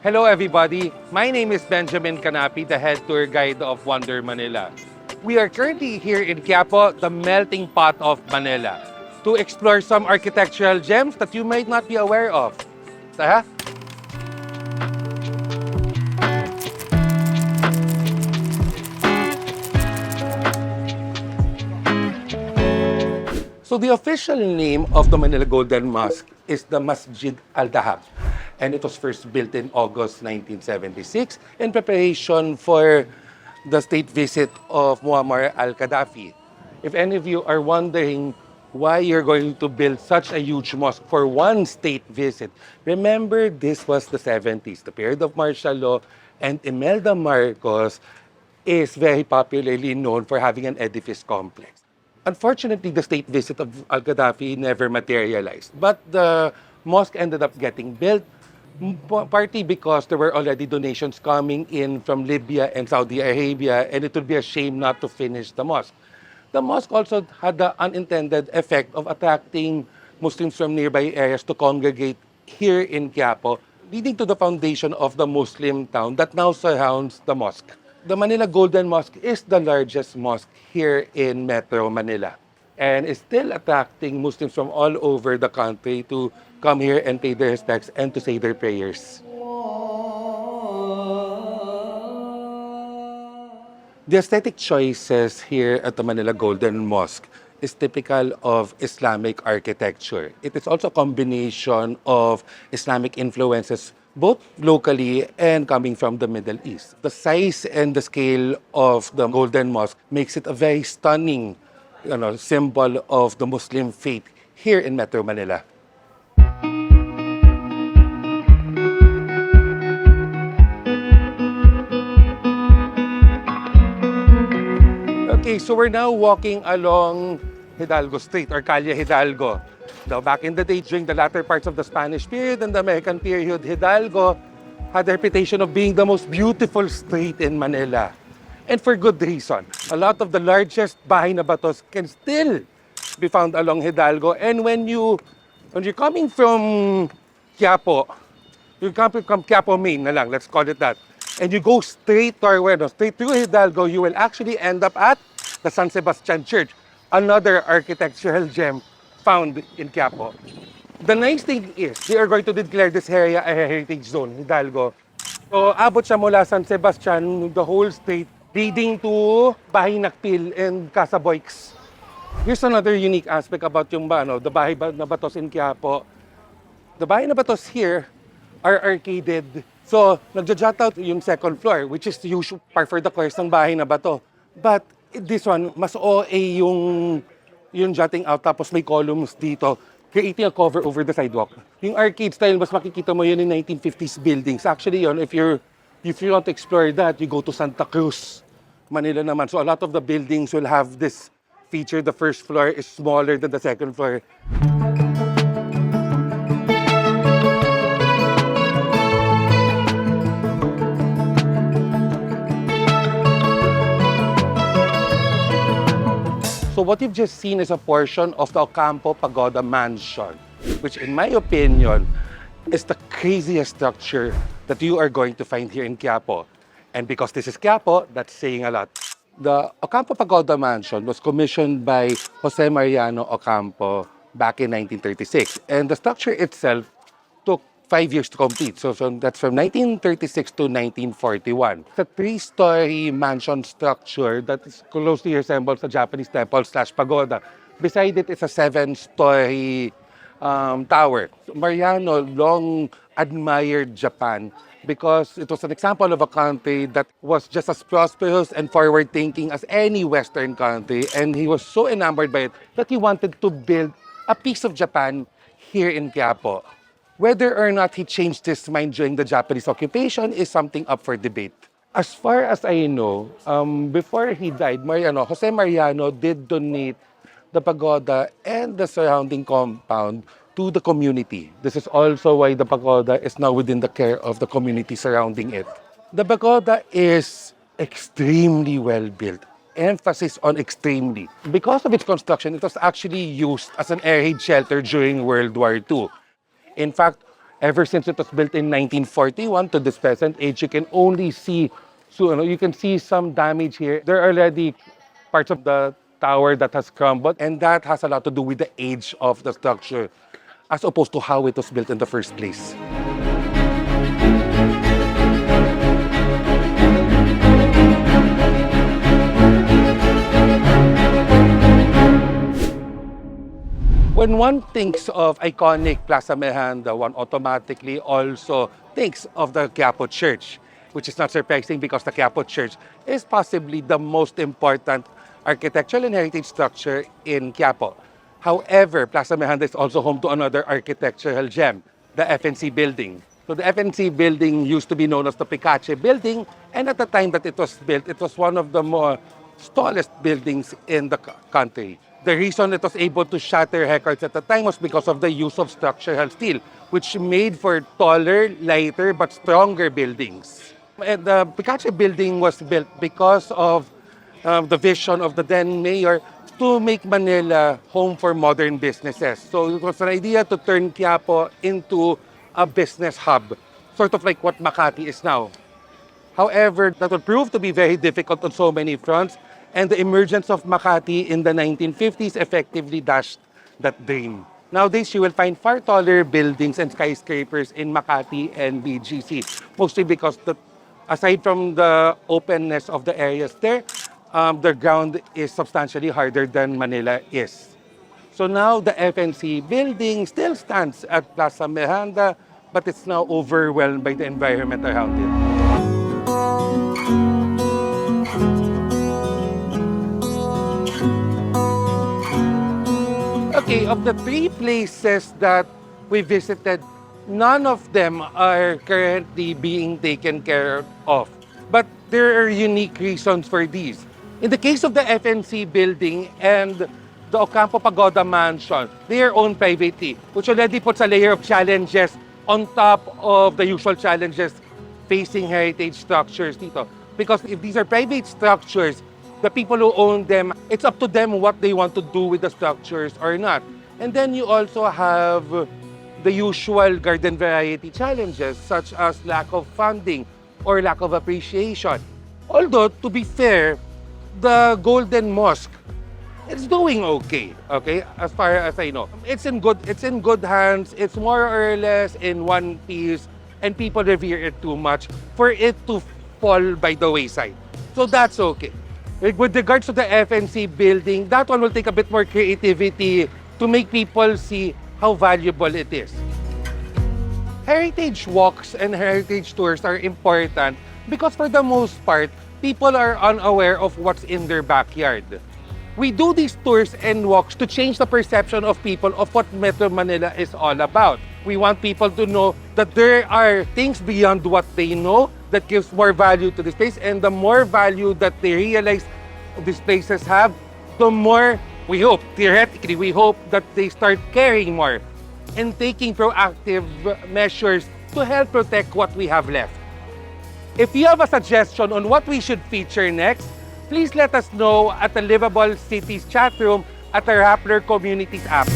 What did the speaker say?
Hello everybody, my name is Benjamin Canapi, the head tour guide of Wander Manila. We are currently here in Quiapo, the melting pot of Manila, to explore some architectural gems that you might not be aware of. Tara? So the official name of the Manila Golden Mosque is the Masjid Al-Dahab. And it was first built in August 1976 in preparation for the state visit of Muammar al-Gaddafi. If any of you are wondering why you're going to build such a huge mosque for one state visit, remember this was the 70s, the period of martial law, and Imelda Marcos is very popularly known for having an edifice complex. Unfortunately, the state visit of al-Gaddafi never materialized. But the mosque ended up getting built, partly because there were already donations coming in from Libya and Saudi Arabia, and it would be a shame not to finish the mosque. The mosque also had the unintended effect of attracting Muslims from nearby areas to congregate here in Quiapo, leading to the foundation of the Muslim town that now surrounds the mosque. The Manila Golden Mosque is the largest mosque here in Metro Manila and is still attracting Muslims from all over the country to come here and pay their respects and to say their prayers. The aesthetic choices here at the Manila Golden Mosque is typical of Islamic architecture. It is also a combination of Islamic influences both locally and coming from the Middle East. The size and the scale of the Golden Mosque makes it a very stunning symbol of the Muslim faith here in Metro Manila. Okay, so we're now walking along Hidalgo Street or Calle Hidalgo. Now, back in the day, during the latter parts of the Spanish period and the American period, Hidalgo had the reputation of being the most beautiful street in Manila. And for good reason. A lot of the largest bahay na batos can still be found along Hidalgo. And when you're coming from Quiapo, you come from Quiapo Main na lang, let's call it that, and you go straight straight through Hidalgo, you will actually end up at the San Sebastian Church, another architectural gem found in Quiapo. The nice thing is, they are going to declare this area a heritage zone, Hidalgo. So, abot siya mula San Sebastian, the whole state, leading to Bahay Nakpil and Casa Boix. Here's another unique aspect about yung the Bahay na Batos in Quiapo. The Bahay na Batos here are arcaded. So, nagja-jot out yung second floor, which is the usual par for the course ng Bahay na Bato. But this one, mas OA yung jutting out, tapos may columns dito, creating a cover over the sidewalk. Yung arcade style, mas makikita mo yun in 1950s buildings. Actually, yun, if you want to explore that, you go to Santa Cruz, Manila naman. So a lot of the buildings will have this feature. The first floor is smaller than the second floor. So what you've just seen is a portion of the Ocampo Pagoda Mansion, which in my opinion is the craziest structure that you are going to find here in Quiapo. And because this is Quiapo, that's saying a lot. The Ocampo Pagoda Mansion was commissioned by Jose Mariano Ocampo back in 1936. And the structure itself took 5 years to complete. So that's from 1936 to 1941. It's a 3-story mansion structure that is closely resembles a Japanese temple/pagoda. Beside it is a 7-story tower. Mariano long admired Japan because it was an example of a country that was just as prosperous and forward-thinking as any Western country. And he was so enamored by it that he wanted to build a piece of Japan here in Quiapo. Whether or not he changed his mind during the Japanese occupation is something up for debate. As far as I know, before he died, Jose Mariano did donate the pagoda and the surrounding compound to the community. This is also why the pagoda is now within the care of the community surrounding it. The pagoda is extremely well built. Emphasis on extremely. Because of its construction, it was actually used as an air raid shelter during World War II. In fact, Ever since it was built in 1941 to this present age, you can only see, so you can see some damage here. There are already parts of the tower that has crumbled, and that has a lot to do with the age of the structure, as opposed to how it was built in the first place. When one thinks of iconic Plaza Miranda, one automatically also thinks of the Quiapo Church, which is not surprising because the Quiapo Church is possibly the most important architectural and heritage structure in Quiapo. However, Plaza Miranda is also home to another architectural gem, the FNC building. So the FNC building used to be known as the Picache building, and at the time that it was built, it was one of the more tallest buildings in the country. The reason it was able to shatter records at the time was because of the use of structural steel, which made for taller, lighter, but stronger buildings. And the Picache building was built because of the vision of the then mayor to make Manila home for modern businesses. So it was an idea to turn Quiapo into a business hub, sort of like what Makati is now. However, that would prove to be very difficult on so many fronts, and the emergence of Makati in the 1950s effectively dashed that dream. Nowadays, you will find far taller buildings and skyscrapers in Makati and BGC, mostly because aside from the openness of the areas there, the ground is substantially harder than Manila is. So now the FNC building still stands at Plaza Miranda, but it's now overwhelmed by the environment around it. Okay, of the three places that we visited, none of them are currently being taken care of. But there are unique reasons for these. In the case of the FNC building and the Ocampo Pagoda Mansion, they are owned privately, which already puts a layer of challenges on top of the usual challenges facing heritage structures dito. Because if these are private structures, the people who own them, it's up to them what they want to do with the structures or not. And then you also have the usual garden variety challenges, such as lack of funding or lack of appreciation. Although, to be fair, the Golden Mosque, it's doing okay, as far as I know. It's in good hands, it's more or less in one piece, and people revere it too much for it to fall by the wayside. So that's okay. With regards to the FNC building, that one will take a bit more creativity to make people see how valuable it is. Heritage walks and heritage tours are important because for the most part, people are unaware of what's in their backyard. We do these tours and walks to change the perception of people of what Metro Manila is all about. We want people to know that there are things beyond what they know that gives more value to this place, and the more value that they realize these places have, the more we hope, theoretically, we hope that they start caring more and taking proactive measures to help protect what we have left. If you have a suggestion on what we should feature next, please let us know at the Livable Cities chat room at the Rappler Communities app.